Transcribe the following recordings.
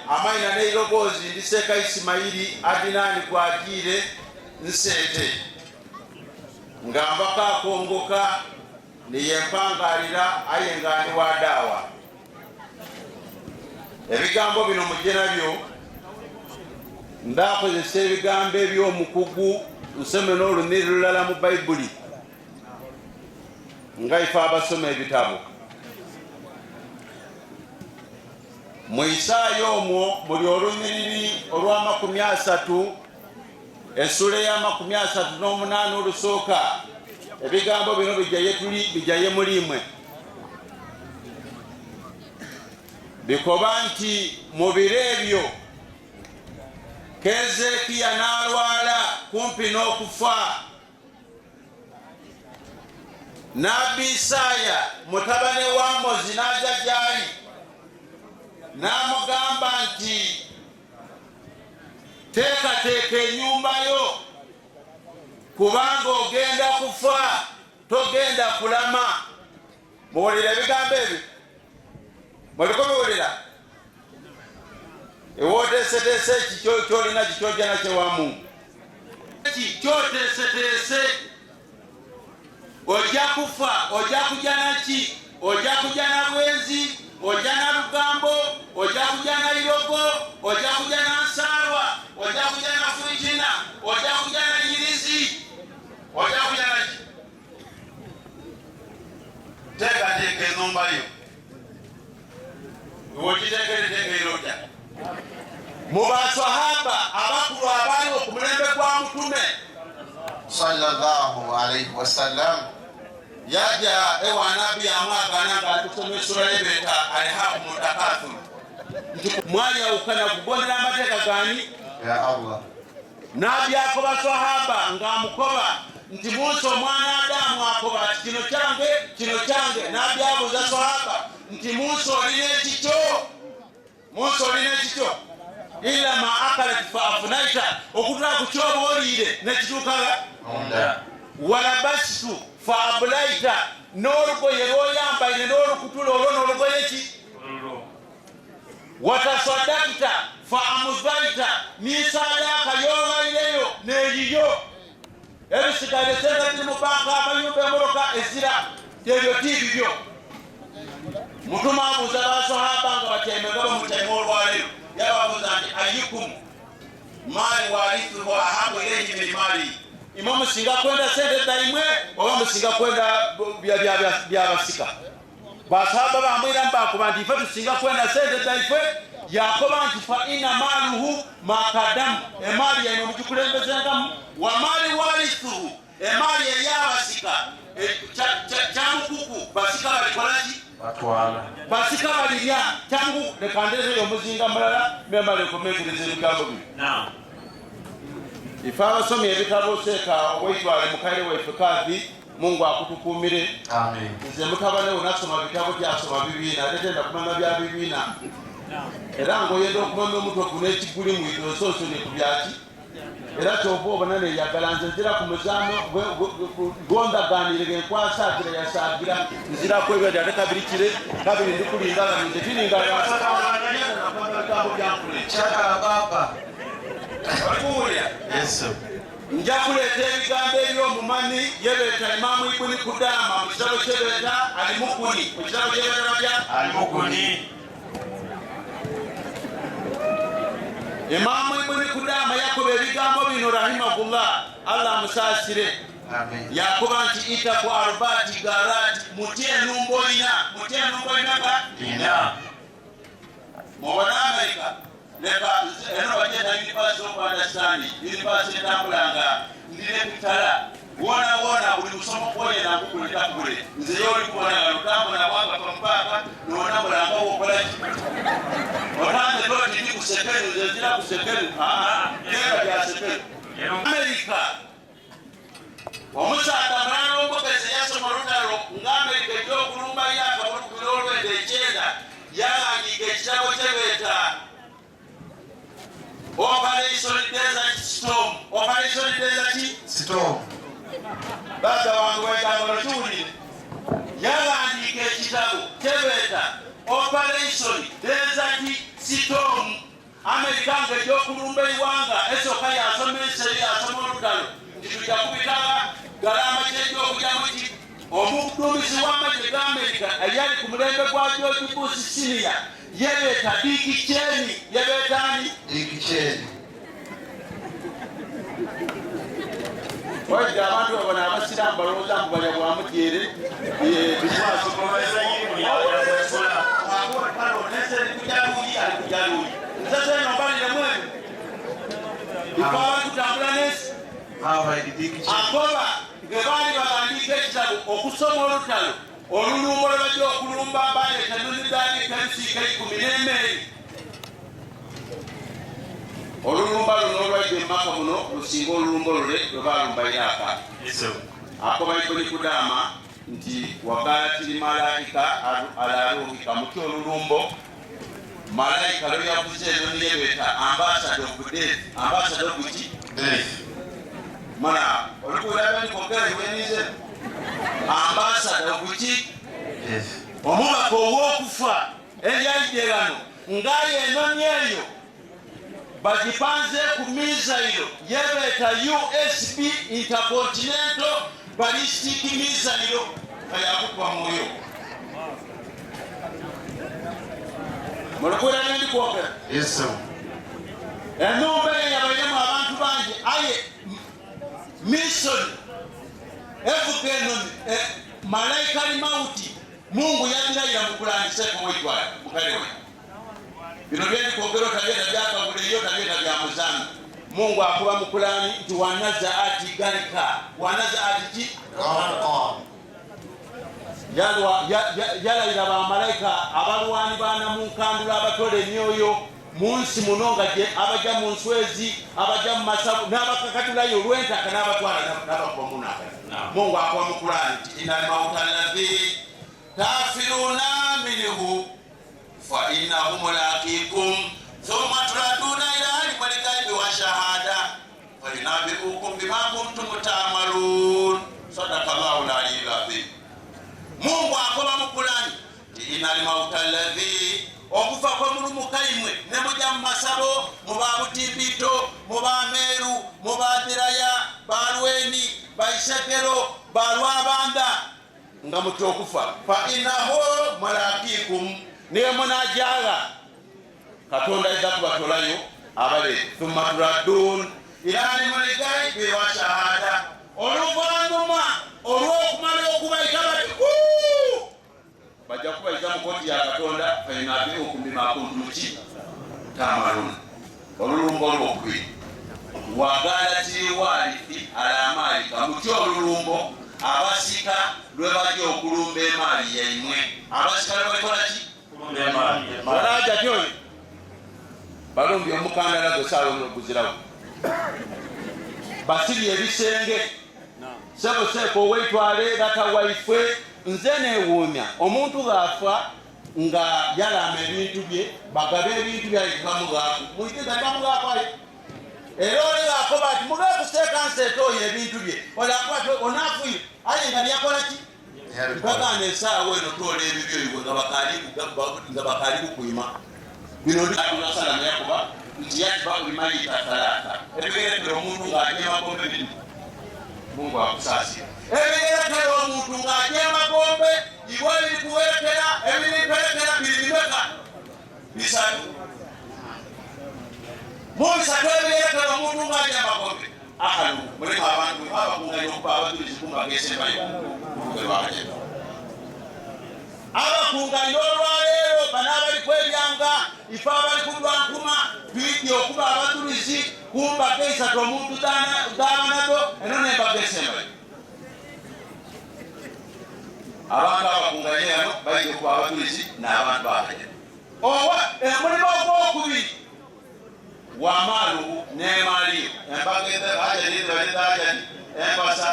Amaina neirogozi ndiseka Ismaili Adinani kwa ajire nsete ngamba kakongoka niyempangalira ayengani wadawa ebigambo bino mujena byo ndakozesa ebigambo ebyomukugu nsome n'oluniri lulala mu Bayibuli nga ife abasoma ebitabo mu Isaya omwo buli olunyiriri olwa 30 essula ya 38 olusooka ebigambo bino bijaye mulimwe bikoba nti mu biro ebyo Keezeekiya n'alwala kumpi n'okufa. Nabbi Isaaya mutabani wa Amozi n'ajja gy'ali n'amugamba nti teekateeka ennyumba yo kubanga ogenda kufa togenda kulama. Muwulira ebigambo ebyo? Muliko muwulira? Ewoteeseteese ekyo kyolina kikyojja nakyo wamu kyoteeseteese ojja kufa ojja kujja naki ojja kujja na bwenzi ojja na lugambo ojja kujja na irogo ojja kujja na nsaalwa ojja kujja na furitina ojja kujja na nyirizi ojja kujja naki. Teekateeka ennumba yo wokiteekereteeka erota mu basahaba abakulu abaali okumulembe gwa mutume sallallahu alayhi wasallam yaja ewa nabi amwagana nga atusoma essula y'ebeta alhaakum mutakathur nti mwayawukana kugondera amateeka gani ya Allah. N'abyako basahaba ng'amukoba nti Musa omwana Adamu akoba ati kino kyange n'abyabuuza sahaba nti Musa olina ekikyo Musa olina ekikyo ila ma akalat fa afnaita okutula ku kyoba oliire nekituukaga wala basu fa ablaita n'olugoye lw'oyambaire n'olukutula olwo n'olugoye ki watasaddakta fa amuzbaita n'isadaaka y'obaireyo n'eriyo ebisigadde sente ziri mu banka amayumba emoroka ezira ebyo tibibyo. Mutuma abuuza basahaba nga batyaimenga bamutyaime olwaleero yababuuza nti ayukum maali warithuhu ahabu ilayhi min maali. Imwe musinga kwenda sente zaimwe oba musinga kwenda byabasika? Basahaba bamwiramu bakuba nti ife tusinga kwenda sente zaife. Yakoba nti fa inna maaluhu makadamu emaali yaimwe mugikulembezengamu wa maali warithuhu emaali eyabasika kyamukuku basika balikolaki basika balirya kyangu leka ndeezeyo omuzinga mulala memale kumekereza ebigambo bino. Ife abasomi ebitabo seeka obwaitwale mukaire waife Kadhi Mungu akutukuumire. Nze mutabane we nasoma bitabo byasoma bibiina ate tenda kumanya bya bibiina era ng'oyenda okumanya omutwe guno ekiguli mu idososoni ku byaki era kyova obona neyagala nze nzira ku muzaano gondaganire genkwasa atira yasaagira nziraku ebyo ate kabiri kire kabiri ndikulingala nze tiningabigambo byankule nja kuleeta ebigambo eby'omumanyi yebeeta Imaamu Ibuni Kudama mu kitabo kyebeeta Al-Mughni mu kitabo kyebeeta bya Al-Mughni. Imaamu Ibuni Kudama yakuba ebigambo bino rahimahullah Allah musaasire. Yakuba nti itaku arbaati garati mutye ennumba olina ga mubona Amerika leka eno bajeta University of Understanding University etambulanga ndire bitala wona buli musomo kwoyera nkukulira kule nze yoli kubona lutambula wanga pampaka nonambulanga wokolaki otanze loti ndi kusekere nze zira kusekere nera byasekere. Amerika omusaata mwana w'omugezi yasoma olutalo ng'Amerika ekyokulumba yakabulukuli olwenda ekyenda yalangiga ekitabo kyebeeta Operation Desert Storm. Baza wangu wetangolo kiwulire yalandiika ekitabo kyebeeta Operation Desert Storm America ng'ekyokulumba eggwanga esooka yasoma enseri yasoma olutalo nti tujja kubitala galama ky'ekyokulyamu ki omuduumizi w'amagye ga America eyali ku mulembe gwa George Bush Senior yebeeta Dick Cheney yebeetani Dick Cheney. Wajja abantu babona abasiraamu balowooza mbu balya bwamutyere akoba ge baali bawandiika ekitabo okusoma olutalo olulumbo lwe bajja okulumba baleeta nunidaanikanisiika 10 n'emmeri olulumba luno olwajja emmaka muno lusinga olulumba lule lwe balumba Iraka. Akoba Ibuni kudama nti wakati malaika alaruhika muti olulumbo malaika lwe yavuze eno yebeeta ambassador of death ambassador of death mana olikuulaba nikogera iwenize ambassador of death omubaka ow'okufa eryaliderano ng'ayenoni eyo bagipanze ku mizairo yebeeta USB intercontinental ballistic mizairo ayakuba mwoyo mulikuula nendi kwogera enumba eyo yabairemu abantu bangi aye mission evugenoni malaika limauti Mungu yabirayira mukulangisa kumwitwala mukalewe bino byendi kwogera otabyeta byakabuleyo tabyeta bya muzango Mungu akuba mukulani nti wanaza ati garika wanaza ati ki yalayira bamalaika abalwani banamunkandula abatola emyoyo munsi muno nga abajja mu nswezi abajja mu masabu n'abakakatulayo olw'entaka n'abatwala n'abakuba munaka Mungu akuba mukulani nti inal mauta alladhi tafiruna minhu fa innahu mulaqikum thumma turaduna ila alimil ghaibi wa shahada fa yunabbi'ukum bima kuntum ta'malun. Sadaqallahu al-aliyyul azim. Mungu akoba mukulani ti inal mauta alladhi okufa kwa mulumu kaimwe ne mujja mu masabo muba Butimbito muba Meru muba Diraya balweni baisakero balwabanda nga muti okufa fa innahu mulaqikum niye munajaga Katonda iza kubatolayo abale thumma turadun ila alimil ghaibi wa shahada oluvannyuma olw'okumala okubayita bati bajja kubayita mu kkooti ya Katonda fa yunabbi'ukum bima kuntum ta'malun. Olulumba olwokubiri wagalati warithi alamalika muti olulumbo abasika lwe bajja okulumba emaali yaimwe abasika lwe bakola ki balaja tyoyo balumbi omukandala gosaawo noguzirawo basibye ebisenge sebo seko weitwale data waifwe nze neewuumya omuntu gaafa nga yalama ebintu bye bagabe ebintu byayitamugaako muitegamugaakoayo era oligaako bati mugakuseeka nseeta oyo ebintu bye olakwate onaafuire aye nga lyakola ki mpagaana esaawa eno toola ebibyo ebyo nga bakaali kukwima bino ndinasalamu yakuba nti yatiba ulimayita talata ebigerekera omuntu ng'ajeemakombe bino Mungu akusaasira ebigerekera omuntu ng'ajeemakombe iwe ebirikuwerekera ebiriperekera birimeka bisatu mubisatu ebigerekera omuntu ng'ajeemakombe akalu mulimu abantu abakunganya okuba abajulizi kumbagesembayo kugerwaje abakunganya olwaleero bano abali kwebyanga ife abali kulwankuma twidde okuba abajulizi kumbaga esatu omuntu gabanago eno nembagesembayo abantu abakunganya eno baijja okuba abajulizi n'abantu bakaja omulimu ogwokubiri wamaaluhu n'emaaliyo embageaajani embasa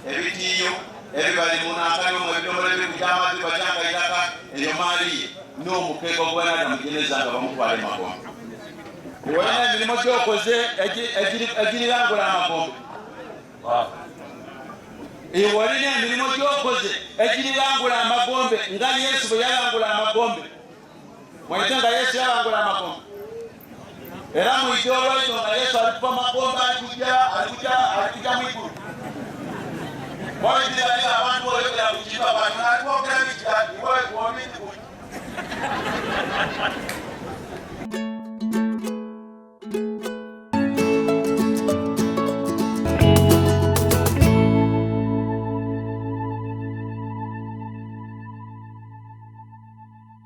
ebitiiyo ebibali munankalyomu ebidomolo ebikukyamazi bakyanga itaka eyo maaliye n'omukeeka ogwanada mugeneza nga bamutwala emagombe walina emirimu gyokoze egirirangula amagombe walina emirimu gyokoze egirirangula amagombe nga Yesu bwe yalangula amagombe mwaite nga Yesu yalangula amagombe era mwidolwaizo nga Yesu alikupa makomba alikuja mwigulu waitiraira abantu oyogera kukiba bantu natwogera mikirati iwe kuomini kuti